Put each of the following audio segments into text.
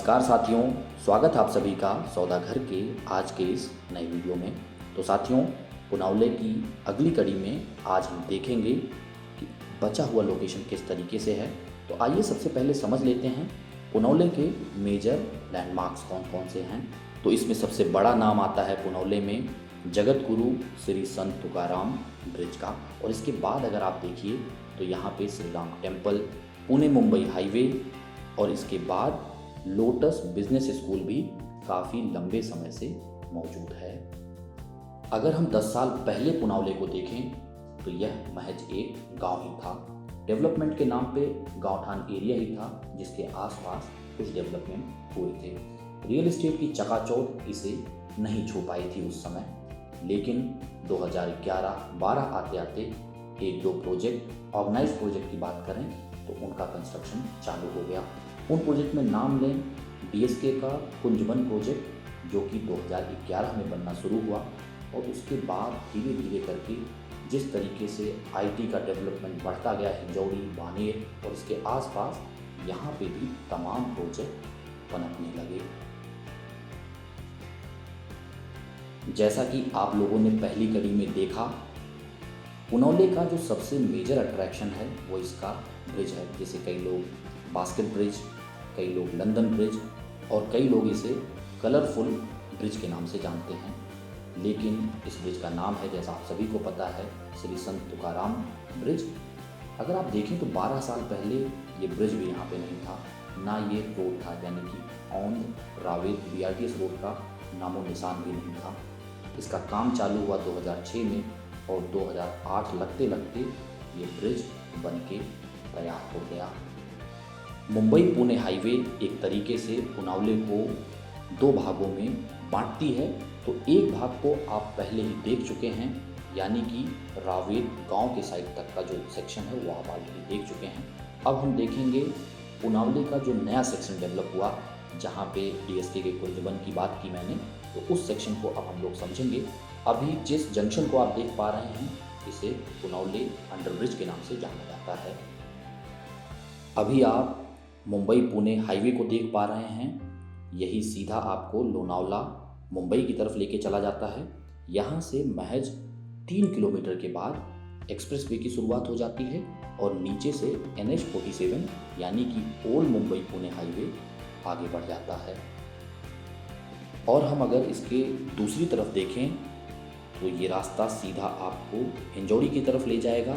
नमस्कार साथियों, स्वागत है आप सभी का सौदा घर के आज के इस नए वीडियो में। तो साथियों, पुनावले की अगली कड़ी में आज हम देखेंगे कि बचा हुआ लोकेशन किस तरीके से है। तो आइए सबसे पहले समझ लेते हैं पुनौले के मेजर लैंडमार्क्स कौन कौन से हैं। तो इसमें सबसे बड़ा नाम आता है पुनौले में जगत गुरु श्री संत तुकाराम ब्रिज का। और इसके बाद अगर आप देखिए तो यहाँ पे श्री राम टेम्पल, पुणे मुंबई हाईवे और इसके बाद लोटस बिजनेस स्कूल भी काफ़ी लंबे समय से मौजूद है। अगर हम 10 साल पहले पुनावले को देखें तो यह महज एक गांव ही था। डेवलपमेंट के नाम पे गांवठान एरिया ही था जिसके आसपास कुछ डेवलपमेंट हुए थे। रियल एस्टेट की चकाचौंध इसे नहीं छू पाई थी उस समय, लेकिन 2011-12 आते आते एक दो प्रोजेक्ट, ऑर्गेनाइज प्रोजेक्ट की बात करें तो उनका कंस्ट्रक्शन चालू हो गया। उन प्रोजेक्ट में नाम लें DSK का कुंजवन प्रोजेक्ट जो कि 2011 में बनना शुरू हुआ, और उसके बाद धीरे धीरे करके जिस तरीके से IT का डेवलपमेंट बढ़ता गया हिंजौड़ी, बानेर और इसके आसपास, यहाँ पे भी तमाम प्रोजेक्ट पनपने लगे। जैसा कि आप लोगों ने पहली कड़ी में देखा, पुनौले का जो सबसे मेजर अट्रैक्शन है वो इसका ब्रिज है, जिसे कई लोग बास्केट ब्रिज, कई लोग लंदन ब्रिज और कई लोग इसे कलरफुल ब्रिज के नाम से जानते हैं। लेकिन इस ब्रिज का नाम है, जैसा आप सभी को पता है, श्री संत तुकाराम ब्रिज। अगर आप देखें तो 12 साल पहले ये ब्रिज भी यहाँ पे नहीं था, ना ये रोड था, यानी कि औंध रावेत BRTS रोड का नामो निशान भी नहीं था। इसका काम चालू हुआ 2006 में और 2008 लगते लगते ये ब्रिज बन के तैयार हो गया। मुंबई पुणे हाईवे एक तरीके से पुनावले को 2 भागों में बांटती है। तो एक भाग को आप पहले ही देख चुके हैं, यानी कि रावेत गांव के साइड तक का जो सेक्शन है वो आप ऑलरेडी देख चुके हैं। अब हम देखेंगे पुनावले का जो नया सेक्शन डेवलप हुआ, जहां पे DSK के कुंजवन की बात की मैंने, तो उस सेक्शन को अब हम लोग समझेंगे। अभी जिस जंक्शन को आप देख पा रहे हैं इसे पुनौले अंडरब्रिज के नाम से जाना जाता है। अभी आप मुंबई पुणे हाईवे को देख पा रहे हैं, यही सीधा आपको लोनावला मुंबई की तरफ लेके चला जाता है। यहाँ से महज 3 किलोमीटर के बाद एक्सप्रेसवे की शुरुआत हो जाती है और नीचे से NH-47 यानी कि ओल्ड मुंबई पुणे हाईवे आगे बढ़ जाता है। और हम अगर इसके दूसरी तरफ देखें तो ये रास्ता सीधा आपको हिंजौड़ी की तरफ ले जाएगा,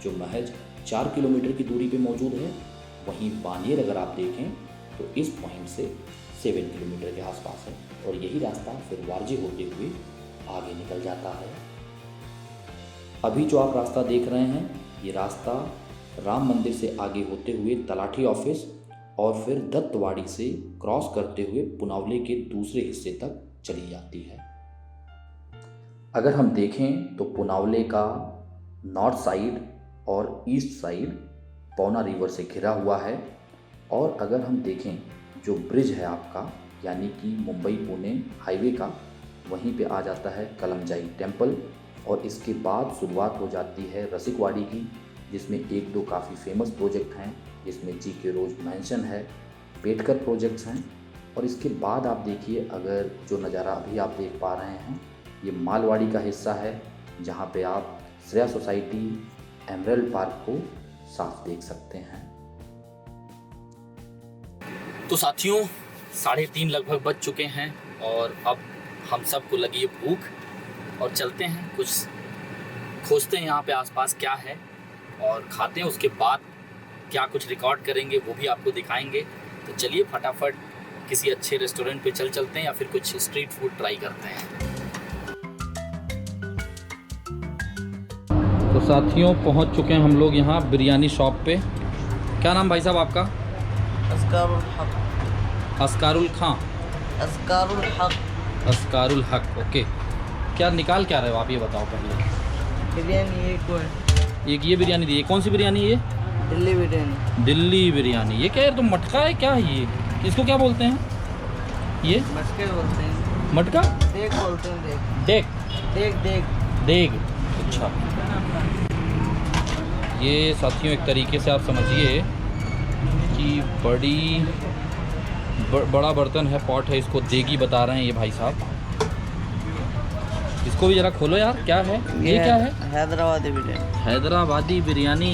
जो महज 4 किलोमीटर की दूरी पे मौजूद है। वहीं बानेर अगर आप देखें तो इस पॉइंट से 7 किलोमीटर के आसपास है, और यही रास्ता फिर वारजे होते हुए आगे निकल जाता है। अभी जो आप रास्ता देख रहे हैं ये रास्ता राम मंदिर से आगे होते हुए तलाठी ऑफिस और फिर दत्तवाड़ी से क्रॉस करते हुए पुनावले के दूसरे हिस्से तक चली जाती है। अगर हम देखें तो पुनावले का नॉर्थ साइड और ईस्ट साइड पौना रिवर से घिरा हुआ है। और अगर हम देखें जो ब्रिज है आपका, यानी कि मुंबई पुणे हाईवे का, वहीं पे आ जाता है कलमजाई टेम्पल, और इसके बाद शुरुआत हो जाती है रसिकवाड़ी की, जिसमें 1-2 काफ़ी फेमस प्रोजेक्ट हैं, जिसमें GK रोज मैंशन है, पेटकर प्रोजेक्ट्स हैं। और इसके बाद आप देखिए, अगर जो नज़ारा अभी आप देख पा रहे हैं ये मालवाड़ी का हिस्सा है, जहाँ पे आप श्रेया सोसाइटी, एमरल्ड पार्क को साफ देख सकते हैं। तो साथियों, 3:30 लगभग बज चुके हैं और अब हम सबको लगी है भूख, और चलते हैं कुछ खोजते हैं यहाँ पे आसपास क्या है और खाते हैं। उसके बाद क्या कुछ रिकॉर्ड करेंगे वो भी आपको दिखाएंगे। तो चलिए फटाफट किसी अच्छे रेस्टोरेंट पे चलते हैं या फिर कुछ स्ट्रीट फूड ट्राई करते हैं। तो साथियों, पहुंच चुके हैं हम लोग यहाँ बिरयानी शॉप पे। क्या नाम भाई साहब आपका? अस्कारुल हक। अस्कारुल खां। अस्कारुल हक। अस्कारुल हक, ओके। क्या निकाल क्या रहे हो आप, ये बताओ पहले। बिरयानी एक को है। एक ये बिरयानी दी, कौन सी बिरयानी है ये? दिल्ली बिरयानी। दिल्ली बिरयानी। ये क्या है, तुम मटका है क्या है ये? इसको क्या बोलते हैं ये? मटके बोलते हैं। मटका? देग बोलते हैं। देग। देग देग देग, अच्छा। ये साथियों एक तरीके से आप समझिए कि बड़ी बड़ा बर्तन है, पॉट है, इसको देगी बता रहे हैं ये भाई साहब। इसको भी ज़रा खोलो यार, क्या है ये क्या है? हैदराबादी बिरयानी। हैदराबादी बिरयानी,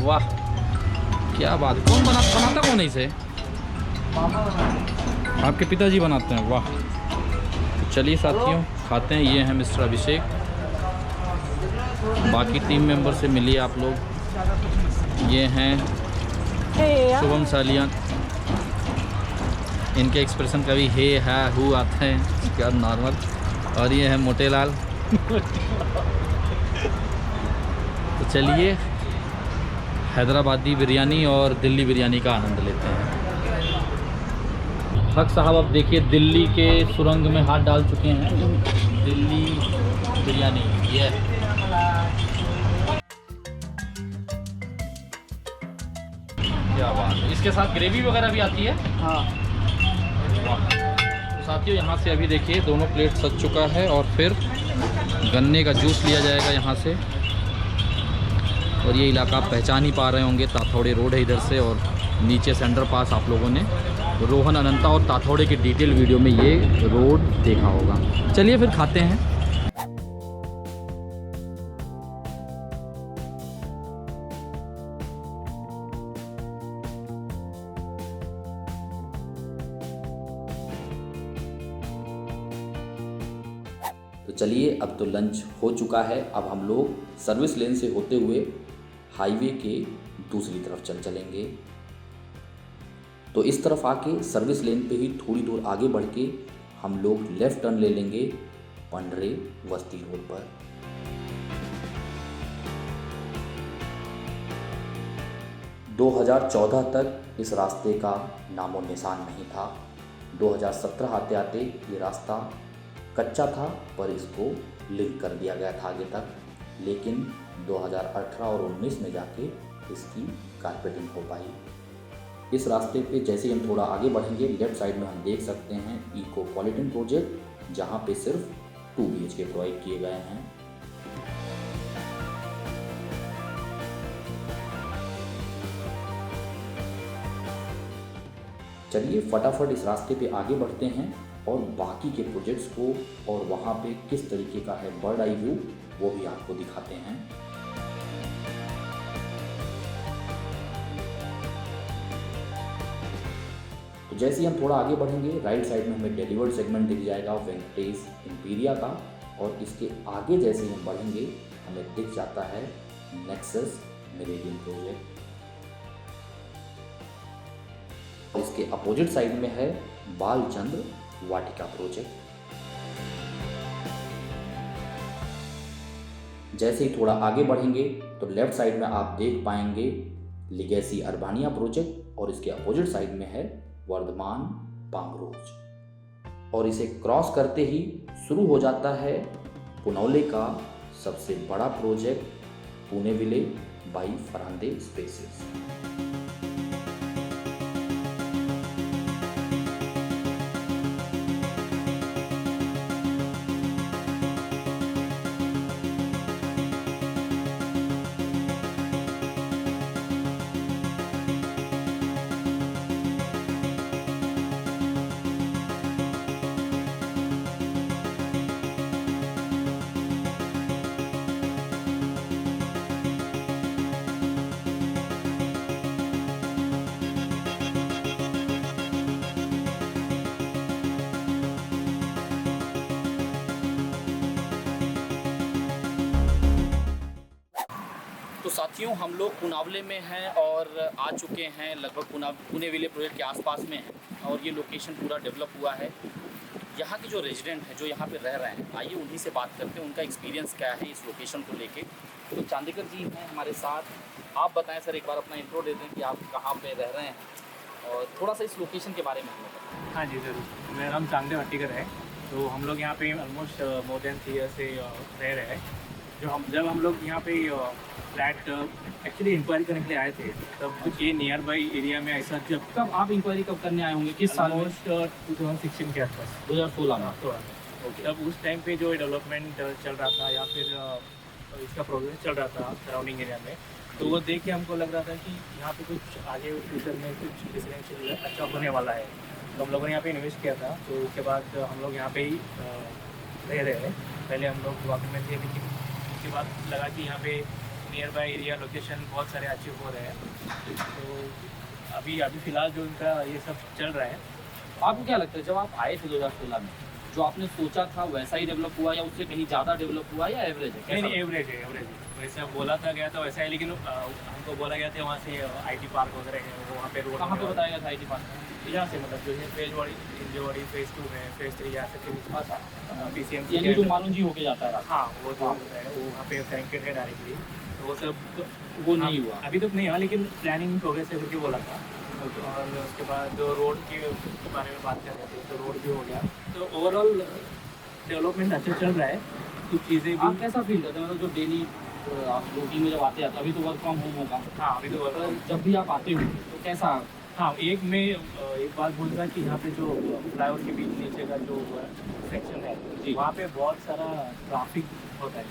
वाह क्या बात। कौन बनाता कौन है इसे? आपके पिताजी बनाते हैं, वाह। तो चलिए साथियों खाते हैं। ये हैं मिस्टर अभिषेक, बाकी टीम मेंबर से मिलिए आप लोग। ये हैं शुभम सालियान, इनके एक्सप्रेशन कभी हे है हु आते हैं, क्या नॉर्मल। और ये है मोटेलाल। तो चलिए हैदराबादी बिरयानी और दिल्ली बिरयानी का आनंद लेते हैं। हक साहब अब देखिए दिल्ली के सुरंग में हाथ डाल चुके हैं। दिल्ली बिरयानी ये क्या बात है। इसके साथ ग्रेवी वगैरह भी आती है? हाँ। तो साथियों यहाँ से अभी देखिए दोनों प्लेट सज चुका है और फिर गन्ने का जूस लिया जाएगा यहाँ से। और ये इलाका आप पहचान ही पा रहे होंगे, ताथौड़े रोड है इधर से, और नीचे से अंडरपास आप लोगों ने रोहन अनंता और ताथौड़े के डिटेल वीडियो में ये रोड देखा होगा। चलिए फिर खाते हैं। तो चलिए अब तो लंच हो चुका है। अब हम लोग सर्विस लेन से होते हुए हाईवे के दूसरी तरफ चलेंगे। तो इस तरफ आके सर्विस लेन पे ही थोड़ी दूर आगे बढ़ के हम लोग लेफ़्ट टर्न ले लेंगे पंडरे वस्ती रोड पर। दो 2014 तक इस रास्ते का नामो निशान नहीं था। 2017 आते आते ये रास्ता कच्चा था, पर इसको लिंक कर दिया गया था आगे तक। लेकिन 2018 और 19 में जाके इसकी कारपेटिंग हो पाई। इस रास्ते पे जैसे ही हम थोड़ा आगे बढ़ेंगे, लेफ्ट साइड में हम देख सकते हैं इको पॉलिटन प्रोजेक्ट, जहाँ पे सिर्फ 2 BHK प्रोवाइड किए गए हैं। चलिए फटाफट इस रास्ते पे आगे बढ़ते हैं और बाकी के प्रोजेक्ट्स को और वहाँ पे किस तरीके का है बर्ड आई व्यू, वो भी आपको दिखाते हैं। तो जैसे ही हम थोड़ा आगे बढ़ेंगे, राइट साइड में हमें डिलीवर्ड सेगमेंट दिख जाएगा वेंकटेश इंपीरिया का, और इसके आगे जैसे ही हम बढ़ेंगे हमें दिख जाता है नेक्सस मेरिडियन प्रोजेक्ट। इसके अपोजिट साइड में है बालचंद्र वाटिका प्रोजेक्ट। जैसे ही थोड़ा आगे बढ़ेंगे तो लेफ्ट साइड में आप देख पाएंगे लिगेसी अर्बानिया प्रोजेक्ट, और इसके अपोजिट साइड में है वर्धमान पामरोज। और इसे क्रॉस करते ही शुरू हो जाता है पुनौले का सबसे बड़ा project Pune ville by Pharande spaces. तो साथियों हम लोग पुनावले में हैं और आ चुके हैं, लगभग पुणे विले प्रोजेक्ट के आसपास में हैं, और ये लोकेशन पूरा डेवलप हुआ है। यहाँ के जो रेजिडेंट हैं जो यहाँ पे रह रहे हैं, आइए उन्हीं से बात करते हैं, उनका एक्सपीरियंस क्या है इस लोकेशन को लेके। तो चांदेकर जी हैं हमारे साथ। आप बताएं सर, एक बार अपना इंट्रो दे दें कि आप कहाँ पे रह रहे हैं और थोड़ा सा इस लोकेशन के बारे में हमें बताएं। हाँ जी ज़रूर। मेरा नाम चांदे भट्टीकर है। तो हम लोग यहाँ पे ऑलमोस्ट मोर देन 3 ईयर से रह रहे हैं। जब हम लोग यहाँ पे फ्लैट एक्चुअली इंक्वायरी करने के लिए आए थे, तब ये नियर बाई एरिया में ऐसा कब आप इंक्वायरी कब करने आए होंगे, किस साल में? 2016 के आसपास, 2016 में। तब उस टाइम पे जो डेवलपमेंट चल रहा था या फिर इसका प्रोग्रेस चल रहा था सराउंडिंग एरिया में, तो वो देख के हमको लग रहा था कि यहाँ पे कुछ आगे फ्यूचर में कुछ रेजिडेंशियल अच्छा होने वाला है। तो हम लोगों ने यहाँ पे इन्वेस्ट किया था। तो उसके बाद हम लोग यहाँ पे ही रह रहे हैं। पहले हम लोग वाकई में थे, लेकिन उसके बाद लगा कि यहाँ पे नियर बाय एरिया लोकेशन बहुत सारे अचीव हो रहे हैं। तो अभी फ़िलहाल जो इनका ये सब चल रहा है। आपको क्या लगता है जब आप आए थे 2016 में, जो आपने सोचा था वैसा ही डेवलप हुआ या उससे कहीं ज़्यादा डेवलप हुआ या एवरेज है? नहीं, एवरेज है, एवरेज है। वैसे बोला था गया था वैसा है, लेकिन हमको बोला गया था वहाँ से IT पार्क वगैरह है, वो वहाँ पे रोड कहाँ पे बताया गया था IT पार्क? यहाँ से मतलब जो है फेज 2 है, फेज 3 यहाँ से फिर अच्छा, PCM यानी जो मालूम जी होके जाता है रास्ता। हाँ, वो जो होता है वो वहाँ पे कनेक्टेड है डायरेक्टली। तो वो सब वो नहीं हुआ अभी तक नहीं हुआ, लेकिन प्लानिंग प्रोग्रेस है करके बोला था। और उसके बाद जो रोड के बारे में बात कर रहे थे, तो रोड भी हो गया। तो ओवरऑल डेवलपमेंट अच्छा चल रहा है। कुछ चीज़ें आप भी कैसा फील करते हैं, मतलब जो डेली आप रूटीन में जब आते हैं, अभी तो वर्क फ्रॉम होम होगा, हाँ, अभी तो पर जब भी आप आते हो तो कैसा? हाँ, एक बात बोलूँगा कि यहाँ पे जो फ्लाईओवर के बीच नीचे का जो सेक्शन है, जी। वहाँ पे बहुत सारा ट्रैफिक होता है।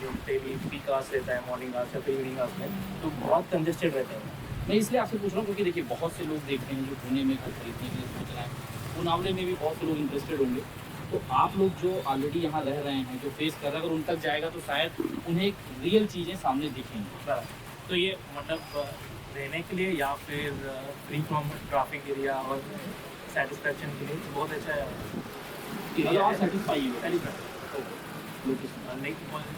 जो डेली पीक आवर्स रहता है, मॉर्निंग आवर्स या फिर इवनिंग आवर्स में, तो बहुत कंजेस्टेड रहते हैं। मैं इसलिए आपसे पूछ रहा हूँ क्योंकि देखिए बहुत से लोग देख रहे हैं जो पुणे में घर खरीदने के लिए सोच रहे हैं, पुनावले में भी बहुत से लोग इंटरेस्टेड होंगे। तो आप लोग जो ऑलरेडी यहाँ रह रहे हैं, जो फेस कर रहे हैं, अगर उन तक जाएगा तो शायद उन्हें रियल चीज़ें सामने दिखेंगी। तो ये मतलब रहने के लिए या फिर फ्री फ्रॉम ट्रैफिक एरिया और सेटिस्फैक्शन के लिए बहुत अच्छा मतलब आप सेटिस्फाई हो लोकेशन? नहीं,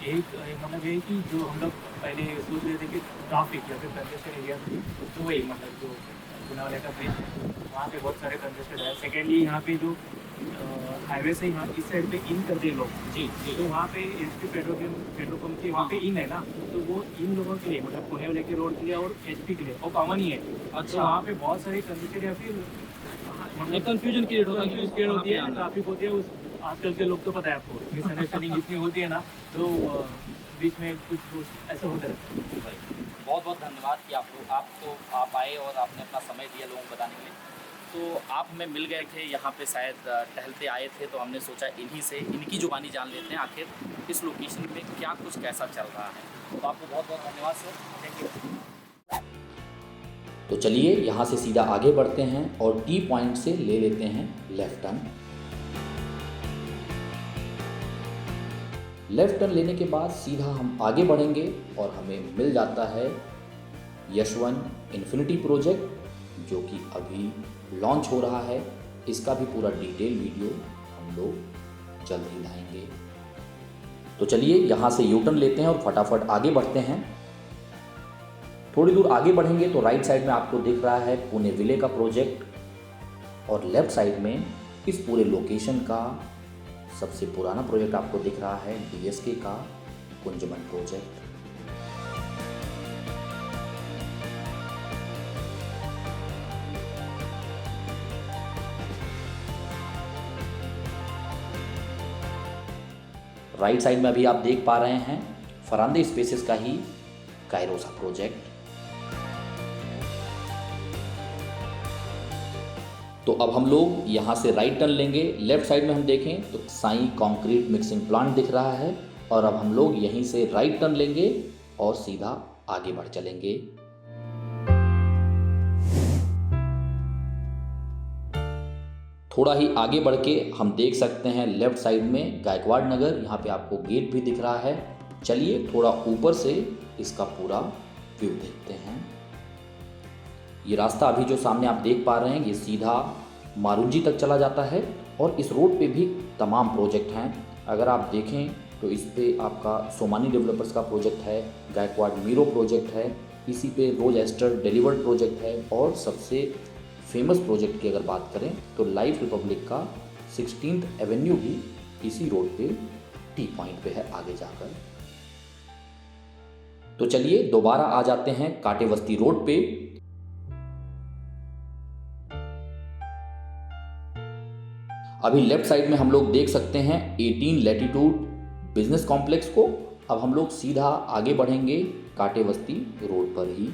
एक मतलब ये कि जो हम लोग पहले सोच रहे थे कि ट्रैफिक या फिर कंजेस्टेड एरिया थी, तो वही मतलब जो पुनावले का ब्रिज वहाँ पे बहुत सारे कंजेस्टेड है। सेकेंडली यहाँ पे जो हाईवे से यहाँ इस साइड पे इन करते हैं लोग, जी जी। तो वहाँ पे HP पेट्रोल पंप के वहाँ पे इन है ना, तो वो इन लोगों के लिए मतलब पुणे वाले के रोड के लिए और HP के लिए वो कॉमन ही है। अच्छा। तो वहाँ पे बहुत सारे कंजेस्टेड या फिर एक कंफ्यूजन क्रिएट होता है कि स्पीड होती है, ट्रैफिक होती है। आजकल के लोग तो पता है आपको, मिसअंडरस्टैंडिंग इतनी होती है ना, तो बीच में कुछ ऐसा होता है। बहुत बहुत धन्यवाद कि आप आए और आपने अपना समय दिया लोगों को बताने के लिए। तो आप हमें मिल गए थे यहाँ पे, शायद टहलते आए थे, तो हमने सोचा इन्हीं से इनकी जुबानी जान लेते हैं आखिर इस लोकेशन में क्या कुछ कैसा चल रहा है। तो आपको बहुत बहुत धन्यवाद सर, थैंक यू। तो चलिए यहाँ से सीधा आगे बढ़ते हैं और टी पॉइंट से ले लेते हैं लेफ्ट टर्न। लेफ्ट टर्न लेने के बाद सीधा हम आगे बढ़ेंगे और हमें मिल जाता है यशवंत इन्फिनिटी प्रोजेक्ट, जो कि अभी लॉन्च हो रहा है। इसका भी पूरा डिटेल वीडियो हम लोग जल्द ही लाएंगे। तो चलिए यहाँ से यू टर्न लेते हैं और फटाफट आगे बढ़ते हैं। थोड़ी दूर आगे बढ़ेंगे तो राइट साइड में आपको दिख रहा है पुणे विले का प्रोजेक्ट, और लेफ्ट साइड में इस पूरे लोकेशन का सबसे पुराना प्रोजेक्ट आपको दिख रहा है DSK का कुंजवन प्रोजेक्ट। राइट साइड में अभी आप देख पा रहे हैं फरांदे स्पेसेस का ही कायरोसा प्रोजेक्ट। तो अब हम लोग यहाँ से राइट टर्न लेंगे। लेफ्ट साइड में हम देखें तो साई कंक्रीट मिक्सिंग प्लांट दिख रहा है, और अब हम लोग यहीं से राइट टर्न लेंगे और सीधा आगे बढ़ चलेंगे। थोड़ा ही आगे बढ़ के हम देख सकते हैं लेफ्ट साइड में गायकवाड़ नगर, यहाँ पे आपको गेट भी दिख रहा है। चलिए थोड़ा ऊपर से इसका पूरा व्यू देखते हैं। ये रास्ता अभी जो सामने आप देख पा रहे हैं ये सीधा मारुंजी तक चला जाता है, और इस रोड पे भी तमाम प्रोजेक्ट हैं। अगर आप देखें तो इस पे आपका सोमानी डेवलपर्स का प्रोजेक्ट है, गायकवाड़ मीरो प्रोजेक्ट है, इसी पे रोज एस्टर डिलीवर्ड प्रोजेक्ट है, और सबसे फेमस प्रोजेक्ट की अगर बात करें तो लाइफ रिपब्लिक का 16th एवेन्यू भी इसी रोड पे टी पॉइंट पे है आगे जाकर। तो चलिए दोबारा आ जाते हैं कांटे बस्ती रोड पे। अभी लेफ्ट साइड में हम लोग देख सकते हैं 18 लैटिट्यूड बिजनेस कॉम्प्लेक्स को। अब हम लोग सीधा आगे बढ़ेंगे कांटे बस्ती रोड पर ही।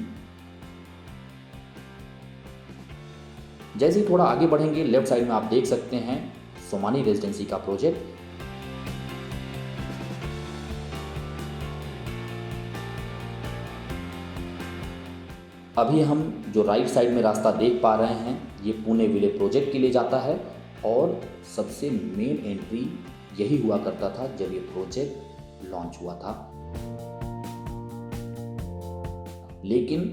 जैसे ही थोड़ा आगे बढ़ेंगे लेफ्ट साइड में आप देख सकते हैं सोमानी रेजिडेंसी का प्रोजेक्ट। अभी हम जो राइट साइड में रास्ता देख पा रहे हैं ये पुणे विले प्रोजेक्ट के लिए जाता है और सबसे मेन एंट्री यही हुआ करता था जब ये प्रोजेक्ट लॉन्च हुआ था। लेकिन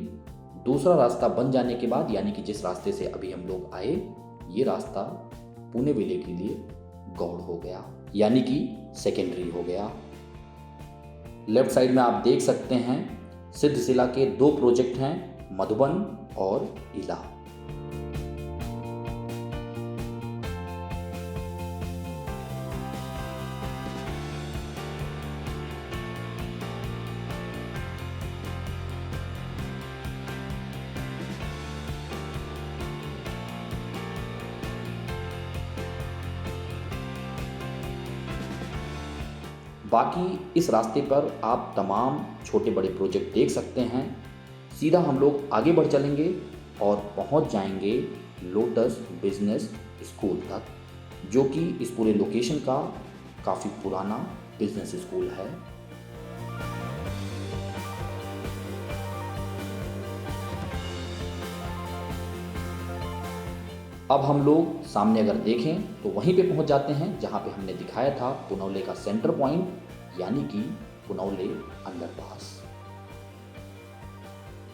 दूसरा रास्ता बन जाने के बाद, यानी कि जिस रास्ते से अभी हम लोग आए, ये रास्ता पुणे विले के लिए गौड़ हो गया, यानी कि सेकेंडरी हो गया। लेफ्ट साइड में आप देख सकते हैं सिद्धशिला के 2 प्रोजेक्ट हैं, मधुबन और इला। बाकी इस रास्ते पर आप तमाम छोटे बड़े प्रोजेक्ट देख सकते हैं। सीधा हम लोग आगे बढ़ चलेंगे और पहुंच जाएंगे लोटस बिजनेस स्कूल तक, जो कि इस पूरे लोकेशन का काफ़ी पुराना बिजनेस स्कूल है। अब हम लोग सामने अगर देखें तो वहीं पे पहुंच जाते हैं जहां पे हमने दिखाया था पुनौले का सेंटर पॉइंट, यानी कि पुनौले अंडरपास।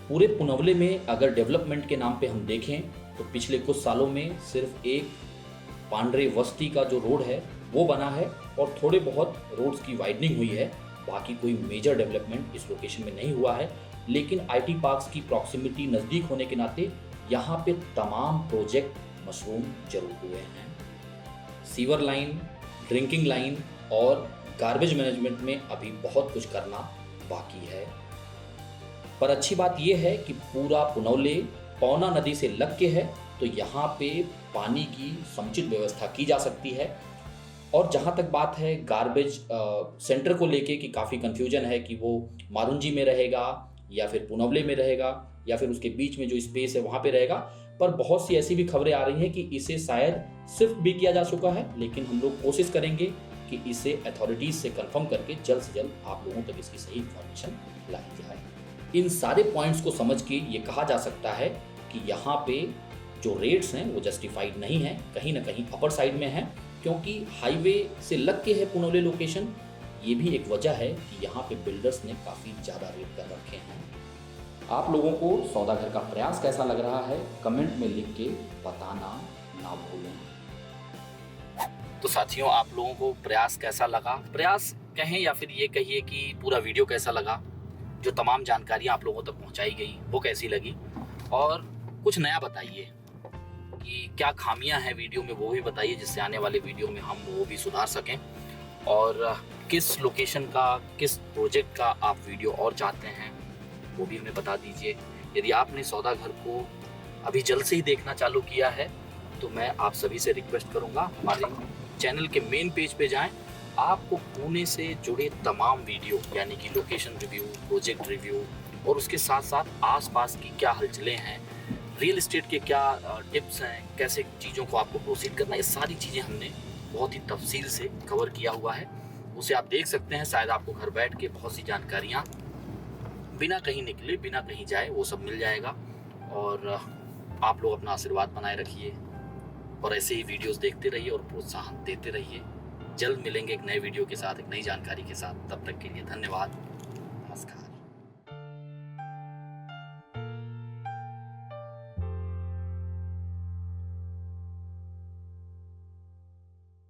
पूरे पुनौले में अगर डेवलपमेंट के नाम पे हम देखें तो पिछले कुछ सालों में सिर्फ एक पांड्रे वस्ती का जो रोड है वो बना है और थोड़े बहुत रोड्स की वाइडनिंग हुई है। बाकी कोई मेजर डेवलपमेंट इस लोकेशन में नहीं हुआ है। लेकिन आईटी पार्क्स की प्रॉक्सिमिटी नज़दीक होने के नाते यहाँ पे तमाम प्रोजेक्ट मशरूम जरूर हुए हैं। सीवर लाइन, ड्रिंकिंग लाइन और गार्बेज मैनेजमेंट में अभी बहुत कुछ करना बाकी है। पर अच्छी बात यह है कि पूरा पुनौले पौना नदी से लग के है, तो यहाँ पे पानी की समुचित व्यवस्था की जा सकती है। और जहाँ तक बात है गार्बेज सेंटर को लेके कि काफ़ी कन्फ्यूजन है कि वो मारुंजी में रहेगा या फिर पुनौले में रहेगा या फिर उसके बीच में जो स्पेस है वहाँ पे रहेगा, पर बहुत सी ऐसी भी खबरें आ रही हैं कि इसे शायद शिफ्ट भी किया जा चुका है। लेकिन हम लोग कोशिश करेंगे कि इसे अथॉरिटीज से कंफर्म करके जल्द से जल्द आप लोगों तक इसकी सही इंफॉर्मेशन लाई जाए। इन सारे पॉइंट्स को समझ के ये कहा जा सकता है कि यहाँ पे जो रेट्स हैं वो जस्टिफाइड नहीं है, कहीं ना कहीं अपर साइड में है, क्योंकि हाईवे से लग के है पुनौले लोकेशन। ये भी एक वजह है कि यहाँ पे बिल्डर्स ने काफ़ी ज़्यादा रेट कर रखे हैं। आप लोगों को सौदागर का प्रयास कैसा लग रहा है कमेंट में लिख के बताना ना भूलें। तो साथियों, आप लोगों को प्रयास कैसा लगा, प्रयास कहें या फिर ये कहिए कि पूरा वीडियो कैसा लगा, जो तमाम जानकारियाँ आप लोगों तक पहुँचाई गई वो कैसी लगी, और कुछ नया बताइए कि क्या खामियां हैं वीडियो में वो भी बताइए, जिससे आने वाले वीडियो में हम वो भी सुधार सकें। और किस लोकेशन का, किस प्रोजेक्ट का आप वीडियो और चाहते हैं वो भी हमें बता दीजिए। यदि आपने सौदागर को अभी जल्द से ही देखना चालू किया है तो मैं आप सभी से रिक्वेस्ट करूंगा हमारे चैनल के मेन पेज पे जाएं। आपको पुणे से जुड़े तमाम वीडियो, यानी कि लोकेशन रिव्यू, प्रोजेक्ट रिव्यू और उसके साथ साथ आसपास की क्या हलचलें हैं, रियल एस्टेट के क्या टिप्स हैं, कैसे चीज़ों को आपको प्रोसीड करना, ये सारी चीज़ें हमने बहुत ही तफसील से कवर किया हुआ है। उसे आप देख सकते हैं। शायद आपको घर बैठ के बहुत सी जानकारियाँ बिना कहीं निकले, बिना कहीं जाए वो सब मिल जाएगा। और आप लोग अपना आशीर्वाद बनाए रखिए और ऐसे ही वीडियोस देखते रहिए और प्रोत्साहन देते रहिए। जल्द मिलेंगे एक नए वीडियो के साथ, एक नई जानकारी के साथ। तब तक के लिए धन्यवाद, नमस्कार।